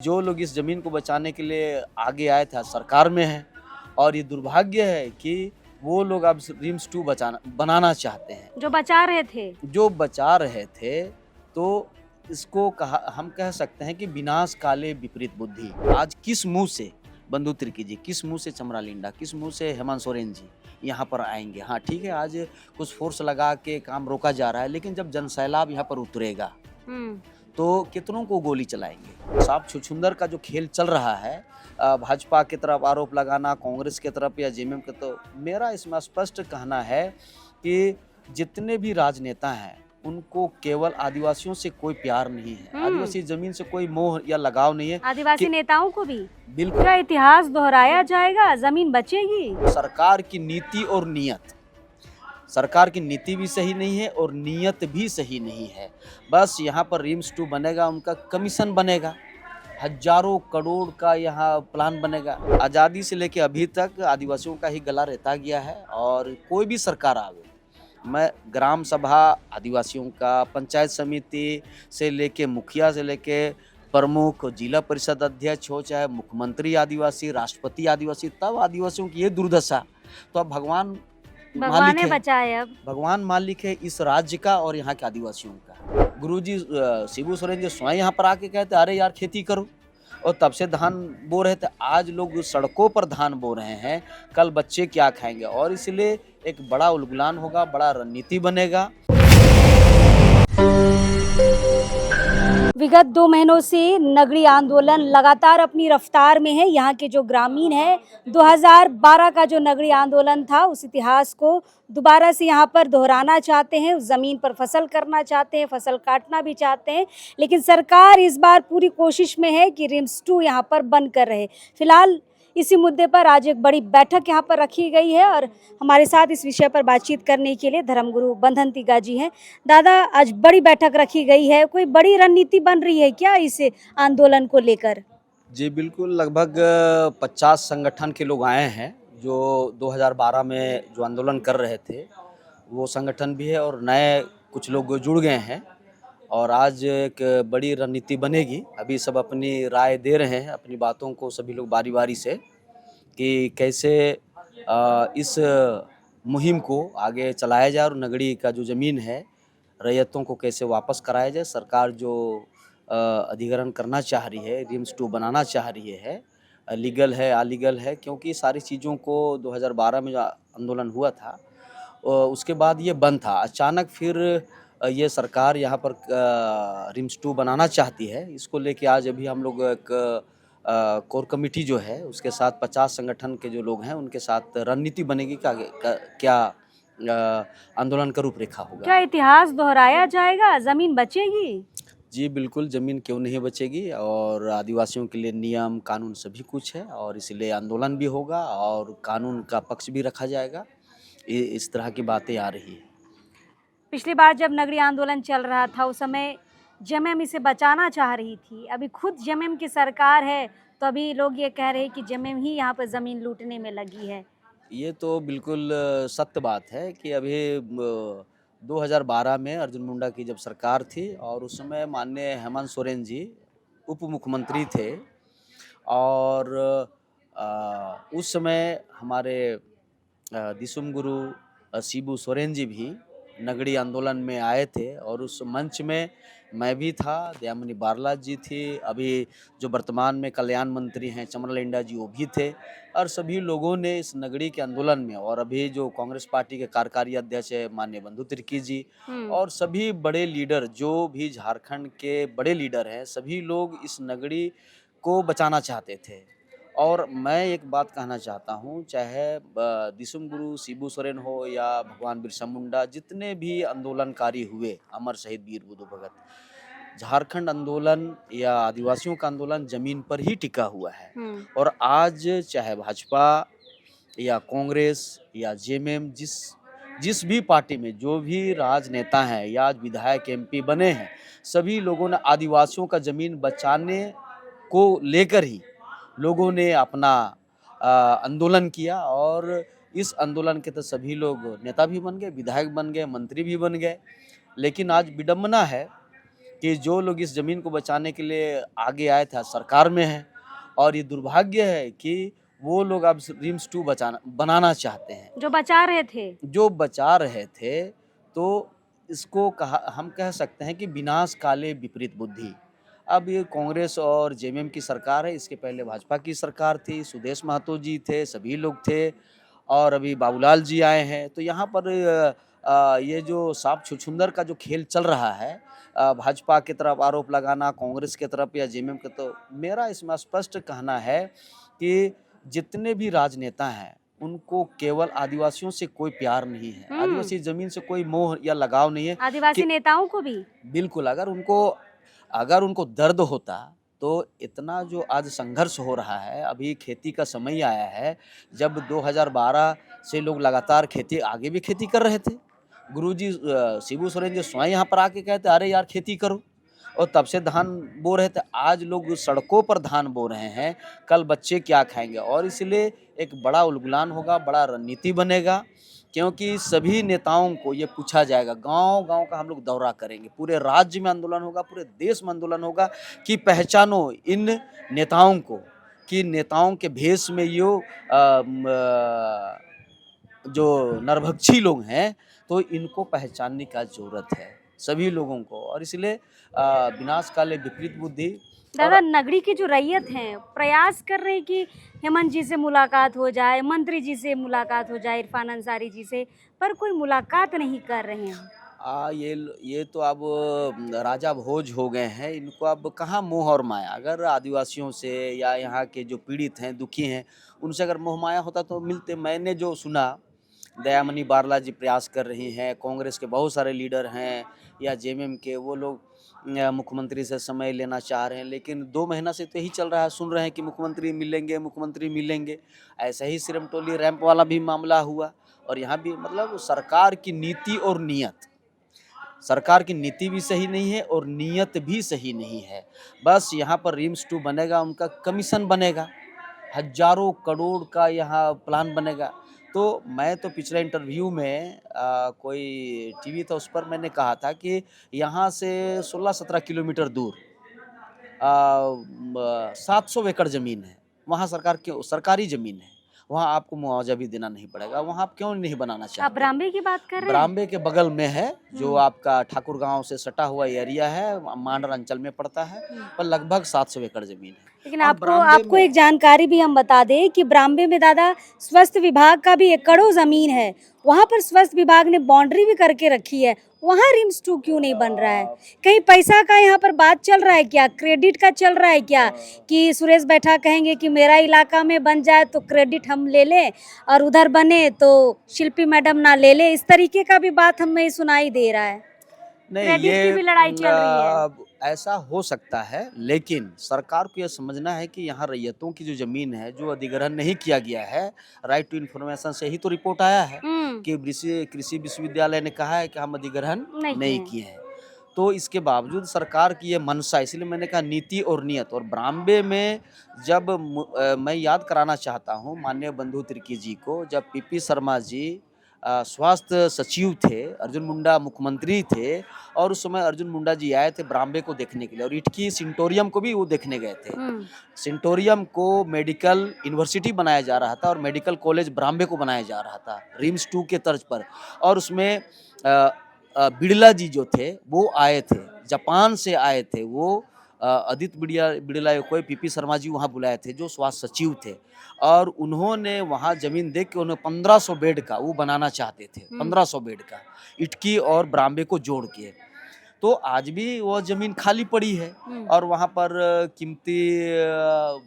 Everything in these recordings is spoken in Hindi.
जो लोग इस ज़मीन को बचाने के लिए आगे आए थे सरकार में हैं और ये दुर्भाग्य है कि वो लोग अब रिम्स 2 बनाना चाहते हैं। जो बचा रहे थे। जो बचा रहे थे तो इसको हम कह सकते हैं कि विनाश काले विपरीत बुद्धि। आज किस मुँह से बंधु तिर्की जी, किस मुँह से चमरा लिंडा, किस मुँह से हेमंत सोरेन जी यहाँ पर आएँगे। हाँ ठीक है, आज कुछ फोर्स लगा के काम रोका जा रहा है, लेकिन जब जनसैलाब यहाँ पर उतरेगा तो कितनों को गोली चलाएंगे। सांप छुछुंदर का जो खेल चल रहा है, भाजपा की तरफ आरोप लगाना, कांग्रेस की तरफ या जेएमएम के, तो मेरा इसमें स्पष्ट कहना है कि जितने भी राजनेता हैं उनको केवल आदिवासियों से कोई प्यार नहीं है, आदिवासी जमीन से कोई मोह या लगाव नहीं है। आदिवासी नेताओं को भी बिल्कुल क्या इतिहास दोहराया जाएगा, जमीन बचेगी। सरकार की नीति और नियत, सरकार की नीति भी सही नहीं है और नियत भी सही नहीं है। बस यहाँ पर रिम्स 2 बनेगा, उनका कमीशन बनेगा, हजारों करोड़ का यहाँ प्लान बनेगा। आज़ादी से लेके अभी तक आदिवासियों का ही गला रेता गया है और कोई भी सरकार आवे, मैं ग्राम सभा आदिवासियों का, पंचायत समिति से लेके मुखिया से लेके प्रमुख, जिला परिषद अध्यक्ष हो, चाहे मुख्यमंत्री आदिवासी, राष्ट्रपति आदिवासी, तब आदिवासियों की ये दुर्दशा। तो अब भगवान भगवान बचाए, अब भगवान मालिक है इस राज्य का और यहाँ के आदिवासियों का। गुरुजी शिबू सोरेन जी स्वयं यहाँ पर आके कहते अरे यार खेती करो, और तब से धान बो रहे थे। आज लोग सड़कों पर धान बो रहे हैं, कल बच्चे क्या खाएंगे, और इसलिए एक बड़ा उलगुलान होगा, बड़ा रणनीति बनेगा। विगत 2 महीनों से नगरी आंदोलन लगातार अपनी रफ्तार में है। यहाँ के जो ग्रामीण हैं, 2012 का जो नगरी आंदोलन था उस इतिहास को दोबारा से यहाँ पर दोहराना चाहते हैं, उस ज़मीन पर फसल करना चाहते हैं, फसल काटना भी चाहते हैं। लेकिन सरकार इस बार पूरी कोशिश में है कि रिम्स 2 यहाँ पर बन कर रहे। फिलहाल इसी मुद्दे पर आज एक बड़ी बैठक यहाँ पर रखी गई है और हमारे साथ इस विषय पर बातचीत करने के लिए धर्मगुरु बंधन तिगा जी हैं। दादा, आज बड़ी बैठक रखी गई है, कोई बड़ी रणनीति बन रही है क्या इस आंदोलन को लेकर? जी बिल्कुल, लगभग 50 संगठन के लोग आए हैं जो 2012 में जो आंदोलन कर रहे थे, वो संगठन भी है और नए कुछ लोग जुड़ गए हैं और आज एक बड़ी रणनीति बनेगी। अभी सब अपनी राय दे रहे हैं, अपनी बातों को सभी लोग बारी बारी से, कि कैसे इस मुहिम को आगे चलाया जाए और नगरी का जो ज़मीन है रैयतों को कैसे वापस कराया जाए। सरकार जो अधिग्रहण करना चाह रही है, रिम्स 2 बनाना चाह रही है, लीगल है अलीगल है, क्योंकि सारी चीज़ों को 2012 में जो आंदोलन हुआ था उसके बाद ये बंद था। अचानक फिर ये सरकार यहाँ पर रिम्स 2 बनाना चाहती है। इसको लेके आज अभी हम लोग एक कोर कमेटी जो है उसके साथ 50 संगठन के जो लोग हैं उनके साथ रणनीति बनेगी क्या आंदोलन का रूपरेखा होगा। क्या इतिहास दोहराया जाएगा, जमीन बचेगी? जी बिल्कुल, ज़मीन क्यों नहीं बचेगी, और आदिवासियों के लिए नियम कानून सभी कुछ है और इसलिए आंदोलन भी होगा और कानून का पक्ष भी रखा जाएगा। इस तरह की बातें आ रही है। पिछली बार जब नगरी आंदोलन चल रहा था उस समय जेएमएम इसे बचाना चाह रही थी, अभी खुद जेएमएम की सरकार है तो अभी लोग ये कह रहे हैं कि जेएमएम ही यहाँ पर ज़मीन लूटने में लगी है। ये तो बिल्कुल सत्य बात है कि अभी 2012 में अर्जुन मुंडा की जब सरकार थी और उस समय माननीय हेमंत सोरेन जी उप मुख्यमंत्री थे और उस समय हमारे दिसुम गुरु शिबू सोरेन जी भी नगरी आंदोलन में आए थे और उस मंच में मैं भी था, दयामनी बारला जी थी, अभी जो वर्तमान में कल्याण मंत्री हैं चमरा लिंडा जी वो भी थे, और सभी लोगों ने इस नगरी के आंदोलन में, और अभी जो कांग्रेस पार्टी के कार्यकारी अध्यक्ष है माननीय बंधु तिर्की जी और सभी बड़े लीडर जो भी झारखंड के बड़े लीडर हैं, सभी लोग इस नगरी को बचाना चाहते थे। और मैं एक बात कहना चाहता हूँ, चाहे दिसुम गुरु शिबू सोरेन हो या भगवान बिरसा मुंडा, जितने भी आंदोलनकारी हुए, अमर शहीद वीर बुद्धू भगत, झारखंड आंदोलन या आदिवासियों का आंदोलन जमीन पर ही टिका हुआ है। और आज चाहे भाजपा या कांग्रेस या जेएमएम, जिस भी पार्टी में जो भी राजनेता हैं या आज विधायक एमपी बने हैं, सभी लोगों ने आदिवासियों का जमीन बचाने को लेकर ही लोगों ने अपना आंदोलन किया और इस आंदोलन के तो सभी लोग नेता भी बन गए, विधायक बन गए, मंत्री भी बन गए। लेकिन आज विडम्बना है कि जो लोग इस ज़मीन को बचाने के लिए आगे आए थे, आज सरकार में हैं और ये दुर्भाग्य है कि वो लोग अब रिम्स 2 बनाना चाहते हैं। जो बचा रहे थे। जो बचा रहे थे, तो इसको हम कह सकते हैं कि विनाश काले विपरीत बुद्धि। अब ये कांग्रेस और जेएमएम की सरकार है, इसके पहले भाजपा की सरकार थी, सुदेश महतो जी थे, सभी लोग थे और अभी बाबूलाल जी आए हैं। तो यहाँ पर ये जो सांप छुछुंदर का जो खेल चल रहा है, भाजपा की तरफ आरोप लगाना, कांग्रेस की तरफ या जेएमएम की, तो मेरा इसमें स्पष्ट कहना है कि जितने भी राजनेता हैं, उनको केवल आदिवासियों से कोई प्यार नहीं है, आदिवासी ज़मीन से कोई मोह या लगाव नहीं है। आदिवासी नेताओं को भी बिल्कुल, अगर उनको दर्द होता तो इतना जो आज संघर्ष हो रहा है, अभी खेती का समय आया है, जब 2012 से लोग लगातार आगे भी खेती कर रहे थे। गुरुजी शिबू सोरेन जी स्वयं यहाँ पर आके कहते, अरे यार खेती करो, और तब से धान बो रहे थे। आज लोग सड़कों पर धान बो रहे हैं, कल बच्चे क्या खाएंगे? और इसलिए एक बड़ा उलगुलान होगा, बड़ा रणनीति बनेगा, क्योंकि सभी नेताओं को ये पूछा जाएगा, गांव-गांव का हम लोग दौरा करेंगे, पूरे राज्य में आंदोलन होगा, पूरे देश में आंदोलन होगा कि पहचानो इन नेताओं को, कि नेताओं के भेष में जो नरभक्षी लोग हैं, तो इनको पहचानने का ज़रूरत है सभी लोगों को। और इसलिए विनाश काले विपरीत बुद्धि। दादा, नगरी की जो रैयत हैं प्रयास कर रहे हैं कि हेमंत जी से मुलाकात हो जाए, मंत्री जी से मुलाकात हो जाए, इरफान अंसारी जी से, पर कोई मुलाकात नहीं कर रहे हैं। ये तो अब राजा भोज हो गए हैं, इनको अब कहाँ मोह और माया। अगर आदिवासियों से या यहाँ के जो पीड़ित हैं, दुखी हैं, उनसे अगर मोह माया होता तो मिलते। मैंने जो सुना, दयामनी बारला जी प्रयास कर रही हैं, कांग्रेस के बहुत सारे लीडर हैं या जेएमएम के, वो लोग मुख्यमंत्री से समय लेना चाह रहे हैं, लेकिन 2 महीना से तो यही चल रहा है, सुन रहे हैं कि मुख्यमंत्री मिलेंगे, मुख्यमंत्री मिलेंगे। ऐसा ही सिरमटोली रैंप वाला भी मामला हुआ, और यहाँ भी मतलब सरकार की नीति और नियत, सरकार की नीति भी सही नहीं है और नियत भी सही नहीं है। बस यहाँ पर रिम्स 2 बनेगा, उनका कमीशन बनेगा, हज़ारों करोड़ का यहाँ प्लान बनेगा। तो मैं तो पिछले इंटरव्यू में कोई टीवी था, उस पर मैंने कहा था कि यहाँ से 16-17 किलोमीटर दूर 700 एकड़ ज़मीन है, वहाँ सरकारी ज़मीन है, वहाँ आपको मुआवजा भी देना नहीं पड़ेगा। वहाँ आप क्यों नहीं बनाना आप चाहते? ब्राह्मणी की बात कर रहे हैं? ब्राह्मणे के बगल में है, जो आपका ठाकुर गांव से सटा हुआ एरिया है, मांडर अंचल में पड़ता है, पर लगभग 700 एकड़ जमीन है। लेकिन आपको एक जानकारी भी हम बता दें कि ब्राह्मणे में दादा स्वास्थ्य विभाग का भी एकड़ों जमीन है, वहाँ पर स्वास्थ्य विभाग ने बाउंड्री भी करके रखी है, वहाँ रिम्स 2 क्यों नहीं बन रहा है? कहीं पैसा का यहाँ पर बात चल रहा है क्या? क्रेडिट का चल रहा है क्या? कि सुरेश बैठा कहेंगे कि मेरा इलाका में बन जाए तो क्रेडिट हम ले लें, और उधर बने तो शिल्पी मैडम ना ले ले, इस तरीके का भी बात हमें सुनाई दे रहा है। नहीं, क्रेडिट की भी लड़ाई चल रही है। ऐसा हो सकता है, लेकिन सरकार को यह समझना है कि यहाँ रैयतों की जो जमीन है, जो अधिग्रहण नहीं किया गया है, राइट टू इन्फॉर्मेशन से ही तो रिपोर्ट आया है कि कृषि विश्वविद्यालय ने कहा है कि हम अधिग्रहण नहीं किए हैं। तो इसके बावजूद सरकार की ये मनसा, इसलिए मैंने कहा नीति और नियत। और ब्राह्मणे में जब मैं याद कराना चाहता हूँ माननीय बंधु तिर्की जी को, जब पीपी शर्मा जी स्वास्थ्य सचिव थे, अर्जुन मुंडा मुख्यमंत्री थे, और उस समय अर्जुन मुंडा जी आए थे ब्राह्मणे को देखने के लिए, और इटकी सिंटोरियम को भी वो देखने गए थे। सिंटोरियम को मेडिकल यूनिवर्सिटी बनाया जा रहा था और मेडिकल कॉलेज ब्राह्मणे को बनाया जा रहा था रिम्स 2 के तर्ज पर। और उसमें बिड़ला जी जो थे वो आए थे, जापान से आए थे वो, आदित्य बिड़ला को पीपी शर्मा जी वहाँ बुलाए थे, जो स्वास्थ्य सचिव थे, और उन्होंने वहाँ जमीन देख के उन्हें 1500 बेड का वो बनाना चाहते थे, 1500 बेड का, इटकी और ब्राह्मणे को जोड़ के। तो आज भी वो जमीन खाली पड़ी है, और वहाँ पर कीमती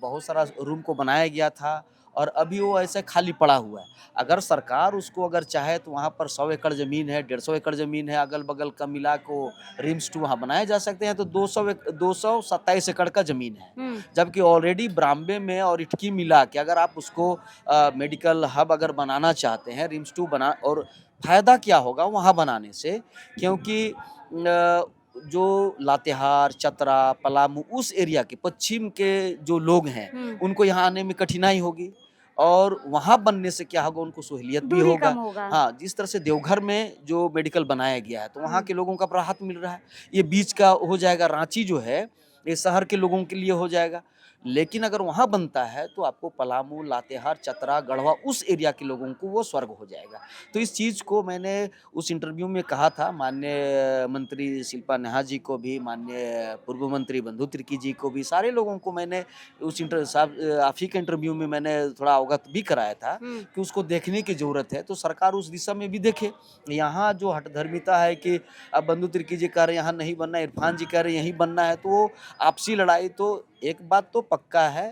बहुत सारा रूम को बनाया गया था, और अभी वो ऐसे खाली पड़ा हुआ है। अगर सरकार उसको अगर चाहे तो वहाँ पर 100 एकड़ ज़मीन है, 150 एकड़ ज़मीन है, अगल बगल का मिला को रिम्स 2 वहाँ बनाए जा सकते हैं, तो 227 एकड़ का ज़मीन है। जबकि ऑलरेडी ब्राह्मणे में और इटकी मिला के अगर आप उसको मेडिकल हब अगर बनाना चाहते हैं, रिम्स 2 बना, और फ़ायदा क्या होगा वहाँ बनाने से, क्योंकि जो लातेहार, चतरा, पलामू, उस एरिया के पश्चिम के जो लोग हैं, उनको यहाँ आने में कठिनाई होगी, और वहाँ बनने से क्या होगा, उनको सहूलियत भी दूरी होगा। कम होगा। हाँ, जिस तरह से देवघर में जो मेडिकल बनाया गया है तो वहाँ के लोगों का राहत मिल रहा है, ये बीच का हो जाएगा। रांची जो है ये शहर के लोगों के लिए हो जाएगा, लेकिन अगर वहाँ बनता है तो आपको पलामू, लातेहार, चतरा, गढ़वा उस एरिया के लोगों को वो स्वर्ग हो जाएगा। तो इस चीज़ को मैंने उस इंटरव्यू में कहा था, माननीय मंत्री शिल्पा नेहा जी को भी, माननीय पूर्व मंत्री बंधु तिर्की जी को भी, सारे लोगों को मैंने उस आप ही के इंटरव्यू में मैंने थोड़ा अवगत भी कराया था कि उसको देखने की ज़रूरत है। तो सरकार उस दिशा में भी देखे। यहाँ जो हठधर्मिता है कि अब बंधु तिर्की जी कह रहे हैं यहाँ नहीं बनना, इरफान जी कह रहे हैं यहीं बनना है, तो आपसी लड़ाई। तो एक बात तो पक्का है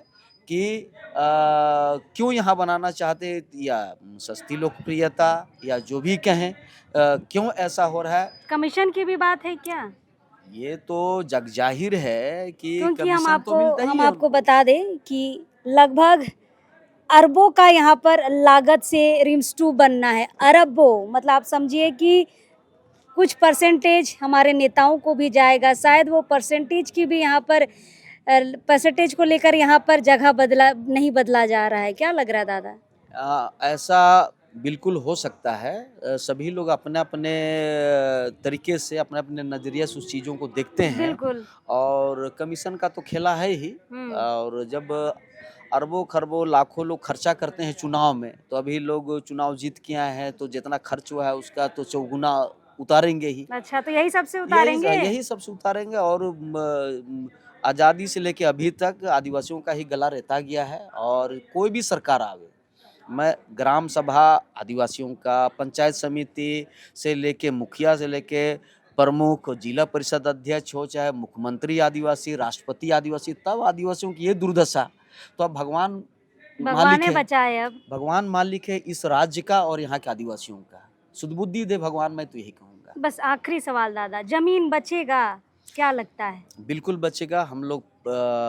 कि क्यों यहाँ बनाना चाहते, या सस्ती लोकप्रियता या जो भी कहें, क्यों ऐसा हो रहा है, कमीशन की भी बात है क्या? ये तो जग जाहिर है कि क्योंकि हम कमीशन तो मिलता ही है आपको उनको। बता दें कि लगभग अरबों का यहाँ पर लागत से रिम्स 2 बनना है। अरबों मतलब आप समझिए कि कुछ परसेंटेज हमारे नेताओं को भी जाएगा, शायद वो परसेंटेज की भी यहाँ पर परसेंटेज को लेकर यहाँ पर जगह नहीं बदला जा रहा है। क्या लग रहा है दादा? ऐसा बिल्कुल हो सकता है। सभी लोग अपने-अपने तरीके से, अपने-अपने नज़रिए से उस चीज़ों को देखते हैं, बिल्कुल। और कमीशन का तो खेला है ही। और जब अरबों खरबों लाखों लोग खर्चा करते हैं चुनाव में, तो अभी लोग चुनाव जीत के आए हैं तो जितना खर्च हुआ है उसका तो चौगुना उतारेंगे ही। अच्छा, तो यही सबसे उतारेंगे? यही सबसे उतारेंगे। और आज़ादी से लेके अभी तक आदिवासियों का ही गला रेता गया है। और कोई भी सरकार आवे, मैं ग्राम सभा आदिवासियों का, पंचायत समिति से लेके मुखिया से लेके प्रमुख, जिला परिषद अध्यक्ष हो, चाहे मुख्यमंत्री आदिवासी, राष्ट्रपति आदिवासी, तब आदिवासियों की ये दुर्दशा। तो अब भगवान मालिक भगवान ने है, बचाए अब। भगवान मालिक है इस राज्य का और यहाँ के आदिवासियों का। सुध-बुद्धि दे भगवान, मैं तो यही कहूँगा। बस आखिरी सवाल दादा, जमीन बचेगा क्या लगता है? बिल्कुल बचेगा। हम लोग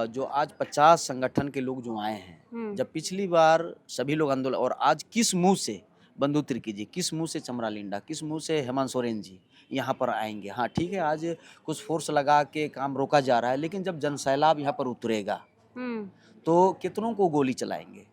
जो आज 50 संगठन के लोग जो आए हैं, जब पिछली बार सभी लोग आंदोलन, और आज किस मुंह से बंधु तिर्की जी, किस मुंह से चमरा लिंडा, किस मुंह से हेमंत सोरेन जी यहाँ पर आएंगे। हाँ ठीक है, आज कुछ फोर्स लगा के काम रोका जा रहा है, लेकिन जब जनसैलाब यहाँ पर उतरेगा तो कितनों को गोली चलाएंगे।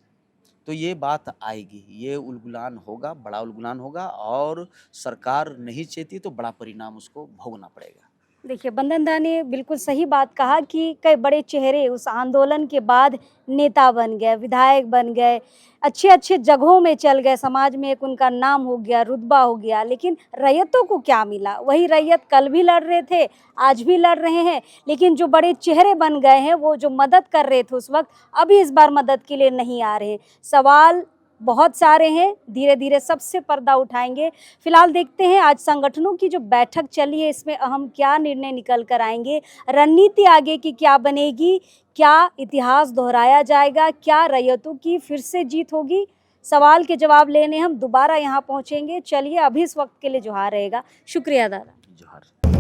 तो ये बात आएगी, ये उलगुलान होगा, बड़ा उलगुलान होगा, और सरकार नहीं चाहती तो बड़ा परिणाम उसको भोगना पड़ेगा। देखिए, बंधन दा ने बिल्कुल सही बात कहा कि कई बड़े चेहरे उस आंदोलन के बाद नेता बन गए, विधायक बन गए, अच्छे-अच्छे जगहों में चल गए, समाज में एक उनका नाम हो गया, रुतबा हो गया। लेकिन रैयतों को क्या मिला? वही रैयत कल भी लड़ रहे थे, आज भी लड़ रहे हैं, लेकिन जो बड़े चेहरे बन गए हैं, वो जो मदद कर रहे थे उस वक्त, अभी इस बार मदद के लिए नहीं आ रहे। सवाल बहुत सारे हैं, धीरे धीरे सबसे पर्दा उठाएंगे। फिलहाल देखते हैं आज संगठनों की जो बैठक चली है, इसमें अहम क्या निर्णय निकल कर आएंगे, रणनीति आगे की क्या बनेगी, क्या इतिहास दोहराया जाएगा, क्या रैयतों की फिर से जीत होगी। सवाल के जवाब लेने हम दोबारा यहाँ पहुँचेंगे। चलिए, अभी इस वक्त के लिए जोहार रहेगा। शुक्रिया दादा। जोहार।